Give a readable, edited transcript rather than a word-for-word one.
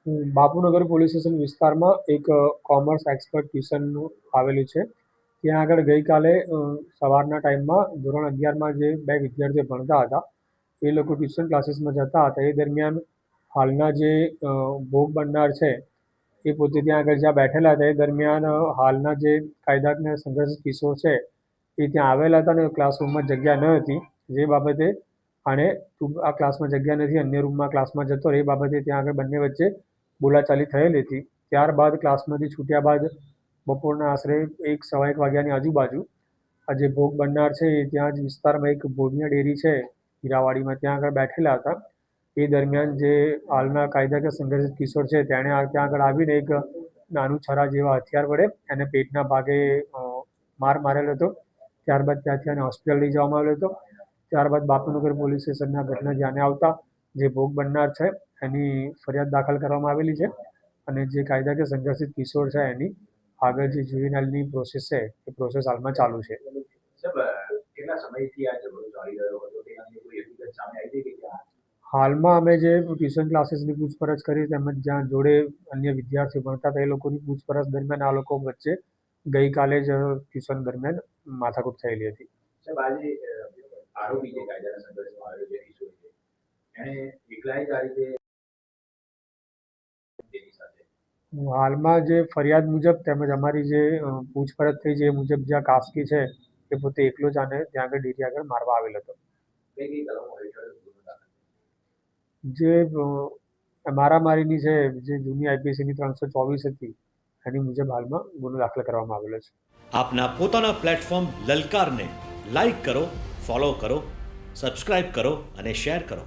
Bapunagar police station વિસ્તારમાં એક commerce expert ટ્યુશનનું આવેલું છે. ત્યાં આગળ ગઈકાલે સવારના ટાઈમમાં ધોરણ 11માં જે 2 વિદ્યાર્થીઓ ભણતા હતા, એ લોકો ટ્યુશન ક્લાસીસમાં જતા હતા. એ દરમિયાન હાલના જે ભોગ બનનાર છે, એ પોતે ત્યાં આગળ જ્યાં બેઠેલા હતા, એ દરમિયાન હાલના જે કાયદાકીય સંઘર્ષિત કિશોર છે, એ ત્યાં આવેલા હતા અને ક્લાસરૂમમાં જગ્યા ન હતી. જે બાબતે આણે તું આ ક્લાસમાં જગ્યા નથી, અન્ય રૂમમાં ક્લાસમાં જતો રહે, એ બાબતે ત્યાં આગળ બંને વચ્ચે બોલાચાલી થયેલી હતી. ત્યારબાદ ક્લાસમાંથી છૂટ્યા બાદ બપોરના આશરે 1 સવા 1 વાગ્યાની આજુબાજુ આ જે ભોગ બનનાર છે, એ ત્યાં જ વિસ્તારમાં એક ભોમિયા ડેરી છે હીરાવાડીમાં, ત્યાં આગળ બેઠેલા હતા. એ દરમિયાન જે હાલના કાયદાકીય સંઘર્ષિત કિશોર છે, તેણે ત્યાં આગળ આવીને એક નાનું છરા જેવા હથિયાર વડે એને પેટના ભાગે માર મારેલો હતો. ત્યારબાદ ત્યાંથી એને હોસ્પિટલ લઈ જવામાં આવેલો હતો. ત્યારબાદ બાપુનગર પોલીસ સ્ટેશનના ઘટના ધ્યાને આવતા જે ભોગ બનનાર છે, એની ફરિયાદ દાખલ કરવામાં આવેલી છે અને જે કાયદાકીય સંઘર્ષિત કિશોર છે, એની આગળ જે જ્યુવેનાઇલની પ્રોસેસ છે, એ પ્રોસેસ હાલમાં ચાલુ છે. કેટલા સમયથી આ ઝઘડો ચાલી રહ્યો હતો તેનાથી કોઈ હકીકત સામે આવી હતી કે હાલમાં અમે જે ટ્યુશન ક્લાસીસની પૂછપરછ કરી, તેમજ જ્યાં જોડે અન્ય વિદ્યાર્થીઓ ભણતા હતા, એ લોકોની પૂછપરછ દરમિયાન આ લોકો વચ્ચે ગઈકાલે જ ટ્યુશન દરમિયાન માથાકૂટ થયેલી હતી. સાહેબ, આજે આરોપી જે કાયદાના સંઘર્ષમાં આવેલો જે કિશોર છે, એણે એકલાએ જ આ રીતે તેની સાથે હાલમાં જે ફરિયાદ મુજબ તેમજ અમારી જે પૂછપરછ થઈ છે, એ મુજબ જ્યાં કાસ્કી છે, એ પોતે એકલો જ આને ત્યાં આગળ ડેરી આગળ મારવા આવેલો હતો. કઈ કઈ કલમો હેઠળ ગુનો દાખલ? જે મારામારીની છે, જે જૂની આઈપીસીની 324 હતી, એની મુજબ હાલમાં ગુનો દાખલ કરવામાં આવેલો છે. આપના પોતાના પ્લેટફોર્મ લલકારને લાઈક કરો, ફોલો કરો, સબસ્ક્રાઇબ કરો અને શેર કરો.